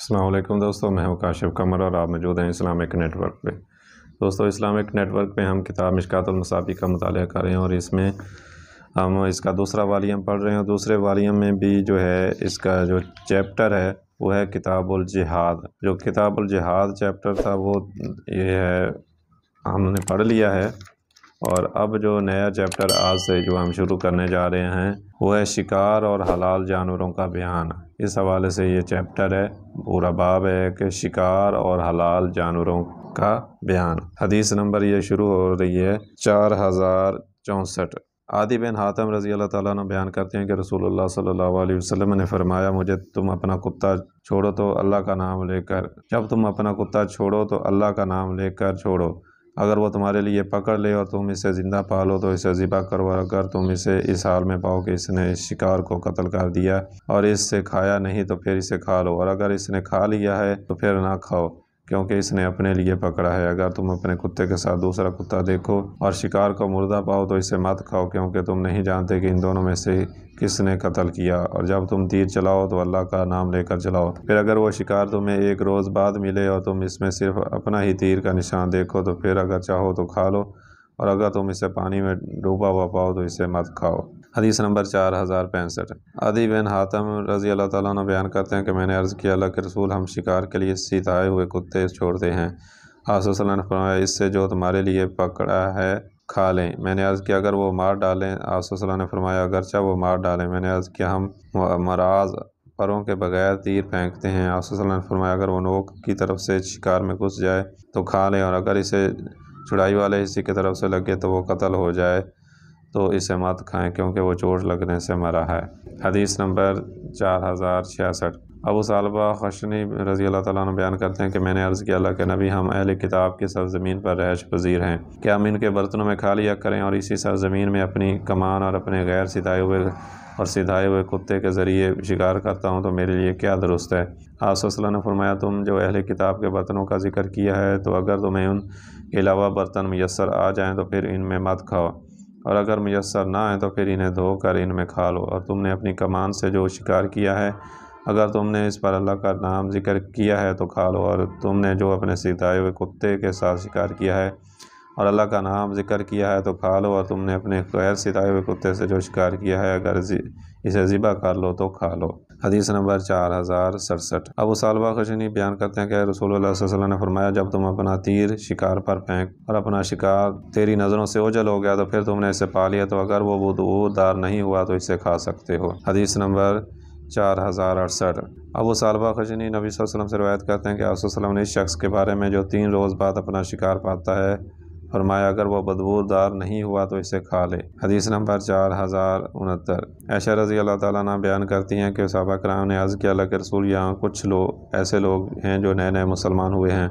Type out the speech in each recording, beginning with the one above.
السلام علیکم دوستو، میں ہوں کاشف قمر اور آپ موجود ہیں اسلامک نیٹ ورک پہ۔ دوستو اسلامک نیٹ ورک پہ ہم کتاب مشکوٰۃ المصابیح کا مطالعہ کر رہے ہیں اور اس میں ہم اس کا دوسرا والیوم پڑھ رہے ہیں۔ دوسرے والیوم میں بھی جو ہے اس کا جو چیپٹر ہے وہ ہے کتاب الجہاد۔ جو کتاب الجہاد چیپٹر تھا وہ یہ ہے ہم نے پڑھ لیا ہے، اور اب جو نیا چیپٹر آج سے جو ہم شروع کرنے جا رہے ہیں وہ ہے شکار اور حلال جانوروں کا بیان۔ اس حوالے سے یہ چیپٹر ہے، پورا باب ہے کہ شکار اور حلال جانوروں کا بیان۔ حدیث نمبر یہ شروع ہو رہی ہے 4064۔ عدی بن حاتم رضی اللہ تعالیٰ عنہ بیان کرتے ہیں کہ رسول اللہ صلی اللہ علیہ وسلم نے فرمایا، مجھے تم اپنا کتا چھوڑو تو اللہ کا نام لے کر جب تم اپنا کتا چھوڑو تو اللہ کا نام لے کر چھوڑو۔ اگر وہ تمہارے لیے پکڑ لے اور تم اسے زندہ پالو تو اسے ذبح کرو، اور اگر تم اسے اس حال میں پاؤ کہ اس نے اس شکار کو قتل کر دیا اور اس سے کھایا نہیں تو پھر اسے کھا لو، اور اگر اس نے کھا لیا ہے تو پھر نہ کھاؤ کیونکہ اس نے اپنے لیے پکڑا ہے۔ اگر تم اپنے کتے کے ساتھ دوسرا کتا دیکھو اور شکار کو مردہ پاؤ تو اسے مت کھاؤ کیونکہ تم نہیں جانتے کہ ان دونوں میں سے کس نے قتل کیا، اور جب تم تیر چلاؤ تو اللہ کا نام لے کر چلاؤ۔ پھر اگر وہ شکار تمہیں ایک روز بعد ملے اور تم اس میں صرف اپنا ہی تیر کا نشان دیکھو تو پھر اگر چاہو تو کھا لو، اور اگر تم اسے پانی میں ڈوبا ہوا پاؤ تو اسے مت کھاؤ۔ حدیث نمبر 4065۔ عدی بن حاتم رضی اللہ تعالیٰ عنہ بیان کرتے ہیں کہ میں نے عرض کیا، اللہ کے رسول، ہم شکار کے لیے سیدھائے ہوئے کتے چھوڑتے ہیں۔ آپ صلی اللہ علیہ وسلم نے فرمایا، اس سے جو تمہارے لیے پکڑا ہے کھا لیں۔ میں نے عرض کیا، اگر وہ مار ڈالیں؟ آپ صلی اللہ علیہ وسلم نے فرمایا، اگرچہ وہ مار ڈالیں۔ میں نے عرض کیا، ہم مراز پروں کے بغیر تیر پھینکتے ہیں۔ آپ صلی اللہ علیہ وسلم نے فرمایا، اگر وہ نوک کی طرف سے شکار میں گھس جائے تو کھا لیں، اور اگر اسے چڑائی والے حصے کی طرف سے لگے تو وہ قتل ہو جائے تو اسے مت کھائیں کیونکہ وہ چوٹ لگنے سے مرا ہے۔ حدیث نمبر 4066۔ ابو ثعلبہ خشنی رضی اللہ تعالیٰ عنہ بیان کرتے ہیں کہ میں نے عرض کیا، اللہ کے نبی، ہم اہل کتاب کی سرزمین پر رہائش پذیر ہیں، کیا ہم ان کے برتنوں میں کھا لیا کریں اور اسی سرزمین میں اپنی کمان اور اپنے غیر سدھائے ہوئے کتے کے ذریعے شکار کرتا ہوں تو میرے لیے کیا درست ہے؟ آپ صلی اللہ علیہ وسلم نے فرمایا، تم جو اہل کتاب کے برتنوں کا ذکر کیا ہے تو اگر تمہیں ان کے علاوہ برتن میسر آ جائیں تو پھر ان میں مت کھاؤ، اور اگر میسر نہ آئیں تو پھر انہیں دھو کر ان میں کھا لو۔ اور تم نے اپنی کمان سے جو شکار کیا ہے اگر تم نے اس پر اللہ کا نام ذکر کیا ہے تو کھا لو، اور تم نے جو اپنے سدھائے ہوئے کتے کے ساتھ شکار کیا ہے اور اللہ کا نام ذکر کیا ہے تو کھا لو، اور تم نے اپنے غیر سدھائے ہوئے کتے سے جو شکار کیا ہے اگر اسے ذبح کر لو تو کھا لو۔ حدیث نمبر 4067۔ ابو ثعلبہ خشنی بیان کرتے ہیں کہ رسول اللہ صلی اللہ علیہ وسلم نے فرمایا، جب تم اپنا تیر شکار پر پھینک اور اپنا شکار تیری نظروں سے اوجھل ہو گیا تو پھر تم نے اسے پا لیا تو اگر وہ بدبودار نہیں ہوا تو اسے کھا سکتے ہو۔ حدیث نمبر 4068۔ ابو ثعلبہ خشنی نبی صلی اللہ علیہ وسلم سے روایت کرتے ہیں کہ آپ صلی اللہ علیہ وسلم نے اس شخص کے بارے میں جو 3 روز بعد اپنا شکار پاتا ہے فرمایا، اگر وہ بدبودار نہیں ہوا تو اسے کھا لے۔ حدیث نمبر 4069۔ عائشہ رضی اللہ تعالیٰ عنہ بیان کرتی ہیں کہ صحابہ کرام نے عرض کیا، اللہ کے رسول، یہاں کچھ ایسے لوگ ہیں جو نئے مسلمان ہوئے ہیں،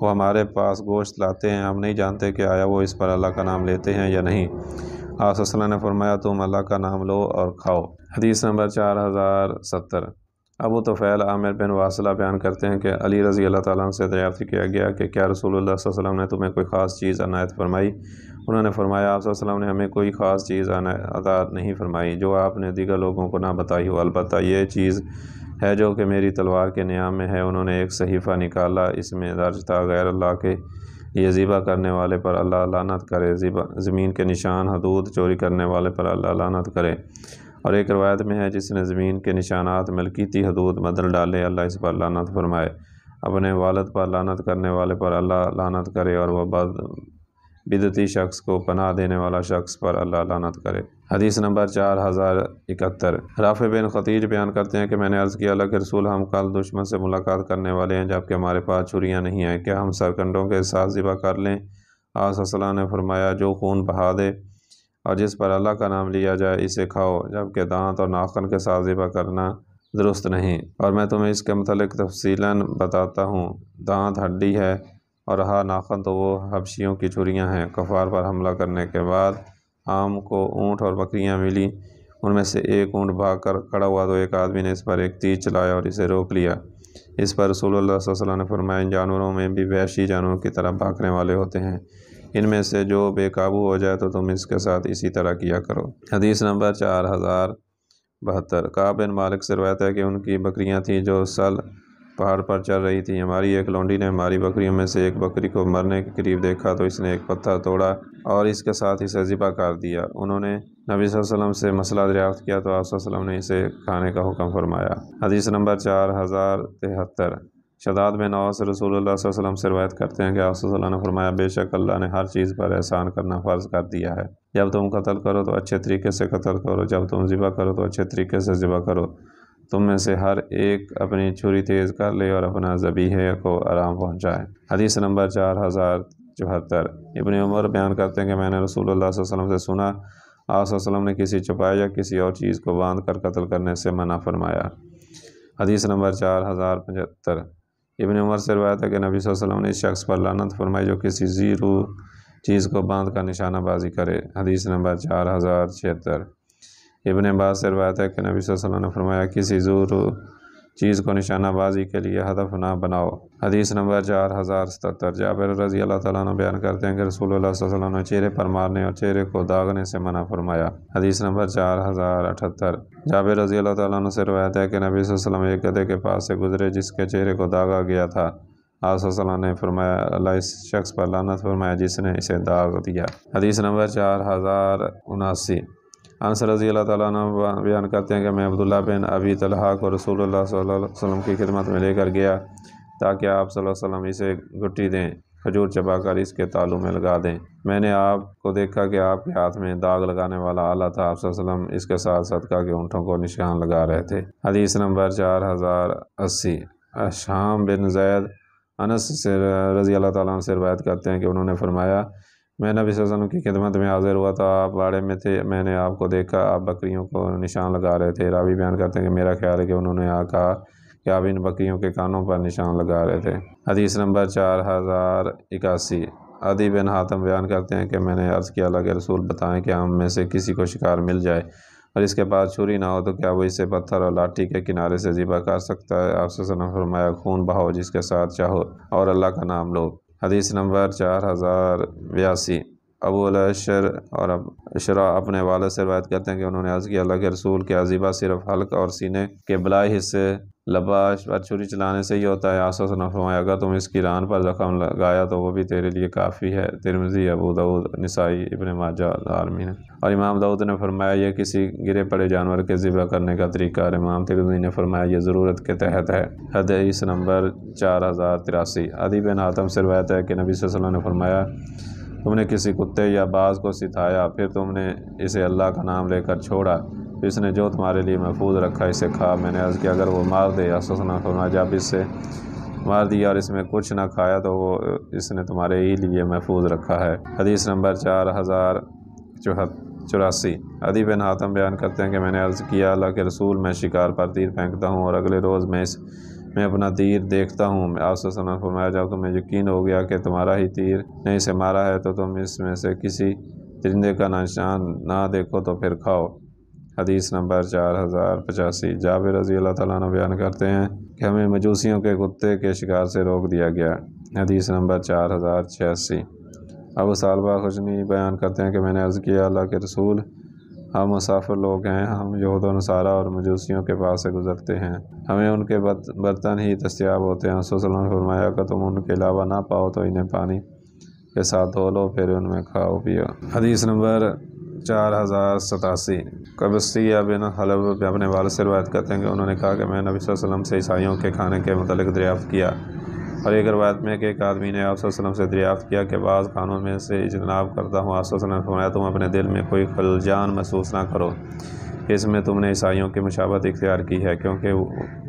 وہ ہمارے پاس گوشت لاتے ہیں، ہم نہیں جانتے کہ آیا وہ اس پر اللہ کا نام لیتے ہیں یا نہیں۔ آپ صلی اللہ علیہ وسلم نے فرمایا، تم اللہ کا نام لو اور کھاؤ۔ حدیث نمبر 4070۔ ابو طفیل عامر بن واصلہ بیان کرتے ہیں کہ علی رضی اللہ تعالیٰ عنہ سے دریافت کیا گیا کہ کیا رسول اللہ صلی اللہ علیہ وسلم نے تمہیں کوئی خاص چیز عنایت فرمائی؟ انہوں نے فرمایا، آپ صلی اللہ علیہ وسلم نے ہمیں کوئی خاص چیز عطا نہیں فرمائی جو آپ نے دیگر لوگوں کو نہ بتائی ہو، البتہ یہ چیز ہے جو کہ میری تلوار کے نیام میں ہے۔ انہوں نے ایک صحیفہ نکالا، اس میں درج تھا، غیر اللہ کے لیے ذبح کرنے والے پر اللہ لعنت کرے، زمین کے نشان حدود چوری کرنے والے پر اللہ لعنت کرے، اور ایک روایت میں ہے، جس نے زمین کے نشانات ملکیتی حدود بدل ڈالے اللہ اس پر لعنت فرمائے، اپنے والد پر لعنت کرنے والے پر اللہ لعنت کرے، اور وہ بدعتی شخص کو پناہ دینے والا شخص پر اللہ لعنت کرے۔ حدیث نمبر 4071۔ رافع بن خدیج بیان کرتے ہیں کہ میں نے عرض کیا، اللہ کے رسول، ہم کل دشمن سے ملاقات کرنے والے ہیں جبکہ ہمارے پاس چھریاں نہیں ہیں، کیا ہم سرکنڈوں کے ساتھ ذبح کر لیں؟ آپ صلی اللہ علیہ وسلم نے فرمایا، جو خون بہا دے اور جس پر اللہ کا نام لیا جائے اسے کھاؤ، جبکہ دانت اور ناخن کے ساتھ ذبح کرنا درست نہیں۔ اور میں تمہیں اس کے متعلق تفصیلاً بتاتا ہوں۔ دانت ہڈی ہے اور رہا ناخن تو وہ حبشیوں کی چھریاں ہیں۔ کفار پر حملہ کرنے کے بعد عام کو اونٹ اور بکریاں ملی، ان میں سے ایک اونٹ بھاگ کر کھڑا ہوا تو ایک آدمی نے اس پر ایک تیر چلایا اور اسے روک لیا۔ اس پر رسول اللہ صلی اللہ علیہ وسلم نے فرمایا، ان جانوروں میں بھی وحشی جانوروں کی طرح بھاگنے والے ہوتے ہیں، ان میں سے جو بے قابو ہو جائے تو تم اس کے ساتھ اسی طرح کیا کرو۔ حدیث نمبر 4072۔ کعب بن مالک سے روایت ہے کہ ان کی بکریاں تھیں جو سل پہاڑ پر چل رہی تھی۔ ہماری ایک لونڈی نے ہماری بکریوں میں سے ایک بکری کو مرنے کے قریب دیکھا تو اس نے ایک پتھر توڑا اور اس کے ساتھ اسے ذبح کر دیا۔ انہوں نے نبی صلی اللہ علیہ وسلم سے مسئلہ دریافت کیا تو آپ صلی اللہ علیہ وسلم نے اسے کھانے کا حکم فرمایا۔ حدیث نمبر 4073 شداد بن اوس رسول اللہ صلی اللہ علیہ وسلم سے روایت کرتے ہیں کہ آپ صلی اللہ علیہ وسلم نے فرمایا، بے شک اللہ نے ہر چیز پر احسان کرنا فرض کر دیا ہے۔ جب تم قتل کرو تو اچھے طریقے سے قتل کرو، جب تم ذبح کرو تو اچھے طریقے سے ذبح کرو۔ تم میں سے ہر ایک اپنی چھری تیز کر لے اور اپنا ذبیحے کو آرام پہنچائے۔ حدیث نمبر 4074 ابن عمر بیان کرتے ہیں کہ میں نے رسول اللہ صلی اللہ علیہ وسلم سے سنا، آپ صلی اللہ علیہ وسلم نے کسی چوپائے یا کسی اور چیز کو باندھ کر قتل کرنے سے منع فرمایا۔ حدیث نمبر 4075 ابن عمر سے روایت ہے کہ نبی صلی اللہ علیہ وسلم نے اس شخص پر لعنت فرمائی جو کسی ذی روح چیز کو باندھ کر نشانہ بازی کرے۔ حدیث نمبر 4076 ابن عباس سے روایت ہے کہ نبی صلی اللہ علیہ وسلم نے فرمایا، کسی ذی روح چیز کو نشانہ بازی کے لیے ہدف نہ بناؤ۔ حدیث نمبر 4077 جابر رضی اللہ تعالیٰ عنہ بیان کرتے ہیں کہ رسول اللہ صلی اللہ علیہ وسلم نے چہرے پر مارنے اور چہرے کو داغنے سے منع فرمایا۔ حدیث نمبر 4078 جابر رضی اللہ تعالیٰ عنہ سے روایت ہے کہ نبی صلی اللہ علیہ وسلم ایک گدھے کے پاس سے گزرے جس کے چہرے کو داغا گیا تھا۔ آپ صلی اللہ علیہ وسلم نے فرمایا، اللہ اس شخص پر لعنت فرمایا جس نے اسے داغ دیا۔ حدیث نمبر 4079 انس رضی اللہ تعالیٰ عنہ بیان کرتے ہیں کہ میں عبداللہ بن ابی طلحہ کو رسول اللہ صلی اللہ علیہ وسلم کی خدمت میں لے کر گیا تاکہ آپ صلی اللہ علیہ وسلم اسے گھٹی دیں، کھجور چبا کر اس کے تالو میں لگا دیں۔ میں نے آپ کو دیکھا کہ آپ کے ہاتھ میں داغ لگانے والا آلہ تھا، آپ صلی اللہ علیہ وسلم اس کے ساتھ صدقہ کے اونٹوں کو نشان لگا رہے تھے۔ حدیث نمبر 4080 شام بن زید انس سے رضی اللہ تعالیٰ عنہ سے روایت کرتے ہیں کہ انہوں نے فرمایا، میں نبی صلی اللہ علیہ وسلم کی خدمت میں حاضر ہوا تھا، آپ باڑے میں تھے، میں نے آپ کو دیکھا، آپ بکریوں کو نشان لگا رہے تھے۔ راوی بیان کرتے ہیں کہ میرا خیال ہے کہ انہوں نے کہا کہ آپ ان بکریوں کے کانوں پر نشان لگا رہے تھے۔ حدیث نمبر 4081 عدی بن حاتم بیان کرتے ہیں کہ میں نے عرض کیا، اللہ کے رسول بتائیں کہ ہم میں سے کسی کو شکار مل جائے اور اس کے پاس چھری نہ ہو تو کیا وہ اسے پتھر اور لاٹھی کے کنارے سے ذبح کر سکتا ہے؟ آپ صلی اللہ علیہ وسلم نے فرمایا، خون بہاؤ جس کے ساتھ چاہو اور اللہ کا نام لو۔ حدیث نمبر 4082 ابو الاشر اور اشرا اپنے والد سے روایت کرتے ہیں کہ انہوں نے عرض کیا، اللہ کے رسول کیا ذبح صرف حلق اور سینے کے بلائی حصے لباش پر چھری چلانے سے ہی ہوتا ہے؟ آپ صلی اللہ علیہ وسلم نے فرمایا، اگر تم اس کی ران پر زخم لگایا تو وہ بھی تیرے لیے کافی ہے۔ ترمذی، ابو داؤد، نسائی، ابن ماجہ دارمی نے اور امام داؤد نے فرمایا یہ کسی گرے پڑے جانور کے ذبح کرنے کا طریقہ ہے۔ امام ترمذی نے فرمایا یہ ضرورت کے تحت ہے۔ حدیث نمبر 4083 عدی بن حاتم سے روایت ہے کہ نبی صلی اللہ علیہ وسلم نے فرمایا، تم نے کسی کتے یا باز کو ستایا، پھر تم نے اسے اللہ کا نام لے کر چھوڑا، پھر اس نے جو تمہارے لیے محفوظ رکھا اسے کھا۔ میں نے عرض کیا اگر وہ مار دے؟ آپ صلی اللہ علیہ وسلم نے فرمایا، جب اس سے مار دیا اور اس میں کچھ نہ کھایا تو وہ اس نے تمہارے ہی لیے محفوظ رکھا ہے۔ حدیث نمبر 4084 عدی بن حاتم بیان کرتے ہیں کہ میں نے عرض کیا، اللہ کے رسول میں شکار پر تیر پھینکتا ہوں اور اگلے روز میں اپنا تیر دیکھتا ہوں۔ آپ صلی اللہ علیہ وسلم نے فرمایا، جب تمہیں یقین ہو گیا کہ تمہارا ہی تیر نے اسے مارا ہے تو تم اس میں سے کسی درندے کا نشان نہ دیکھو تو پھر کھاؤ۔ حدیث نمبر 4085 جابر رضی اللہ تعالیٰ عنہ بیان کرتے ہیں کہ ہمیں مجوسیوں کے کتے کے شکار سے روک دیا گیا۔ حدیث نمبر 4086 ابو ثعلبہ خشنی بیان کرتے ہیں کہ میں نے عرض کیا، اللہ کے رسول ہم مسافر لوگ ہیں، ہم یہود و نصارہ اور مجوسیوں کے پاس سے گزرتے ہیں، ہمیں ان کے برتن ہی دستیاب ہوتے ہیں۔ صلی اللہ علیہ وسلم نے فرمایا، کہ تم ان کے علاوہ نہ پاؤ تو انہیں پانی کے ساتھ دھو لو، پھر ان میں کھاؤ پیو۔ حدیث نمبر 4087 قبیصیہ بن حلب اپنے والد سے روایت کرتے ہیں کہ انہوں نے کہا کہ میں نبی صلی اللہ علیہ وسلم سے عیسائیوں کے کھانے کے متعلق دریافت کیا، اور ایک روایت میں کہ ایک آدمی نے آپ صلی اللہ علیہ وسلم سے دریافت کیا کہ بعض کھانوں میں سے اجتناب کرتا ہوں۔ آپ صلی اللہ علیہ وسلم نے فرمایا، تم اپنے دل میں کوئی خلجان محسوس نہ کرو، اس میں تم نے عیسائیوں کی مشابہت اختیار کی ہے، کیونکہ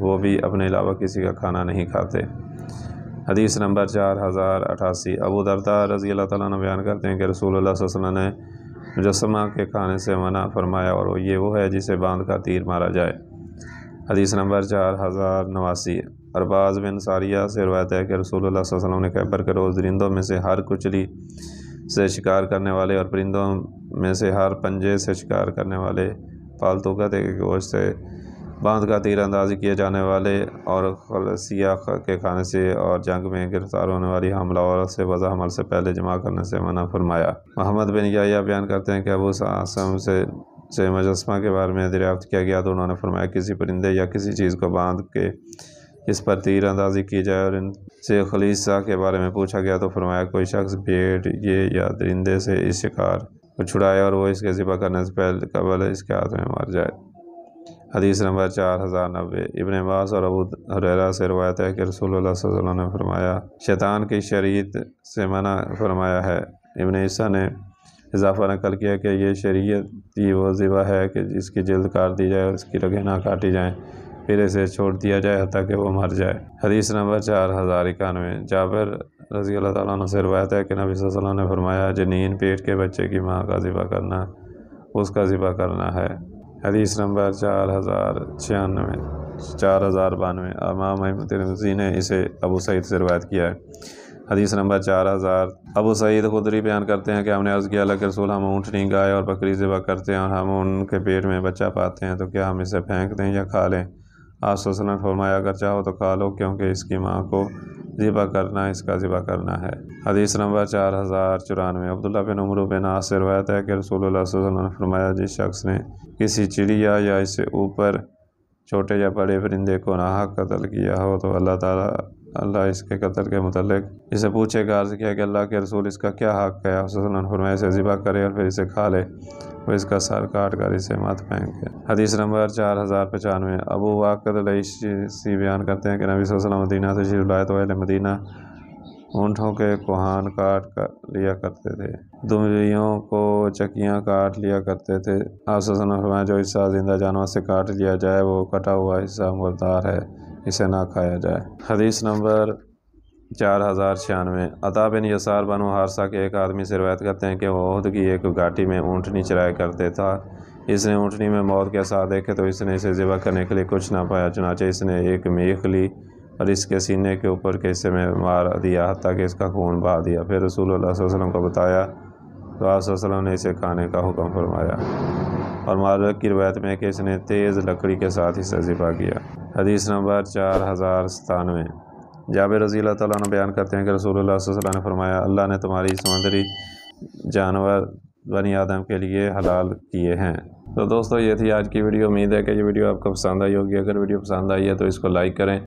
وہ بھی اپنے علاوہ کسی کا کھانا نہیں کھاتے۔ حدیث نمبر 4088 ابو درداء رضی اللہ تعالیٰ عنہ بیان کرتے ہیں کہ رسول اللہ صلی اللہ علیہ وسلم نے مجسمہ کے کھانے سے منع فرمایا، اور وہ ہے جسے باندھ کا تیر مارا جائے۔ حدیث نمبر 4089 ارباز بن ساریہ سے روایت ہے کہ رسول اللہ صلی اللہ علیہ وسلم نے خیبر کے روز درندوں میں سے ہر کچلی سے شکار کرنے والے اور پرندوں میں سے ہر پنجے سے شکار کرنے والے، پالتو گدھے کے گوشت سے باندھ کا تیر اندازی کیے جانے والے اور خلصیہ کے کھانے سے اور جنگ میں گرفتار ہونے والی حاملہ عورت سے وضع حمل سے پہلے جمع کرنے سے منع فرمایا۔ محمد بن یحییٰ بیان کرتے ہیں کہ ابو عاصم سے مجسمہ کے بارے میں دریافت کیا گیا تو انہوں نے فرمایا، کسی پرندے یا کسی چیز کو باندھ کے اس پر تیر اندازی کی جائے اور ان سے خلیصہ کے بارے میں پوچھا گیا تو فرمایا کوئی شخص بھیڑ یہ یا درندے سے اس شکار کو چھڑائے اور وہ اس کے ذبح کرنے سے پہلے قبل اس کے ہاتھ میں مر جائے۔ حدیث نمبر 4090 ابن عباس اور ابو ہریرہ سے روایت ہے کہ رسول اللہ صلی اللہ علیہ وسلم نے فرمایا شیطان کی شریعت سے منع فرمایا ہے۔ ابن عیسیٰ نے اضافہ نقل کیا کہ یہ شریعت کی وہ ذبح ہے کہ جس کی جلد کاٹ دی جائے اور اس کی رگیں نہ کاٹی جائیں، پھر اسے چھوڑ دیا جائے حتیٰ کہ وہ مر جائے۔ حدیث نمبر 4091 جابر رضی اللہ تعالیٰ عنہ سے روایت ہے کہ نبی صلی اللہ علیہ وسلم نے فرمایا جنین پیٹ کے بچے کی ماں کا ذبح کرنا اس کا ذبح کرنا ہے۔ حدیث نمبر 4092 امام ترمذی نے اسے ابو سعید سے روایت کیا ہے۔ حدیث نمبر 4000 ابو سعید خدری بیان کرتے ہیں کہ ہم نے عرض کیا اللہ کے رسول ہم اونٹنی گائے اور بکری ذبح کرتے ہیں اور ہم ان کے پیٹ میں بچہ پاتے ہیں تو کیا ہم اسے پھینک دیں یا کھا لیں؟ آپ صلی اللہ علیہ وسلم نے فرمایا اگر چاہو تو کھا لو کیونکہ اس کی ماں کو ذبح کرنا اس کا ذبح کرنا ہے۔ حدیث نمبر 4094 عبداللہ بن عمرو بن عاص سے روایت ہے کہ رسول اللہ صلی اللہ علیہ وسلم نے فرمایا جس شخص نے کسی چڑیا یا اس سے اوپر چھوٹے یا بڑے پرندے کو ناحق قتل کیا ہو تو اللہ اس کے قتل کے متعلق اسے پوچھے گا۔ عرض کیا کہ اللہ کے رسول اس کا کیا حق ہے؟ آپ صلی اللہ علیہ وسلم نے فرمایا اسے ذبح کرے اور پھر اسے کھا لے، وہ اس کا سر کاٹ کر اسے مت پھینکے۔ حدیث نمبر 4095 ابو واقد علیہ بیان کرتے ہیں کہ نبی صلی اللہ علیہ وسلم مدینہ تشریف لائے تو اہل مدینہ اونٹوں کے کوہان کاٹ لیا کرتے تھے، دمبیوں کو چکیاں کاٹ لیا کرتے تھے۔ آپ صلی اللہ علیہ وسلم نے فرمایا جو حصہ زندہ جانور سے کاٹ لیا جائے وہ کٹا ہوا حصہ مردار ہے، اسے نہ کھایا جائے۔ حدیث نمبر 4096 عطا بن یسار بنو حارثہ کے ایک آدمی سے روایت کرتے ہیں کہ وہ عہد کی ایک گھاٹی میں اونٹنی چرایا کرتے تھا۔ اس نے اونٹنی میں موت کے آثار دیکھے تو اس نے اسے ذبح کرنے کے لیے کچھ نہ پایا، چنانچہ اس نے ایک میخ لی اور اس کے سینے کے اوپر کے حصے میں مار دیا حتیٰ کہ اس کا خون بہا دیا۔ پھر رسول اللہ صلی اللہ علیہ وسلم کو بتایا تو آپ صلی اللہ علیہ وسلم نے اسے کھانے کا حکم فرمایا، اور معلق کی روایت میں کہ اس نے تیز لکڑی کے ساتھ اسے ذبح کیا۔ حدیث نمبر 4097 جابر رضی اللہ تعالیٰ عنہ بیان کرتے ہیں کہ رسول اللہ صلی اللہ علیہ وسلم نے فرمایا اللہ نے تمہاری سمندری جانور بنی آدم کے لیے حلال کیے ہیں۔ تو دوستو یہ تھی آج کی ویڈیو، امید ہے کہ یہ ویڈیو آپ کو پسند آئی ہوگی۔ اگر ویڈیو پسند آئی ہے تو اس کو لائک کریں۔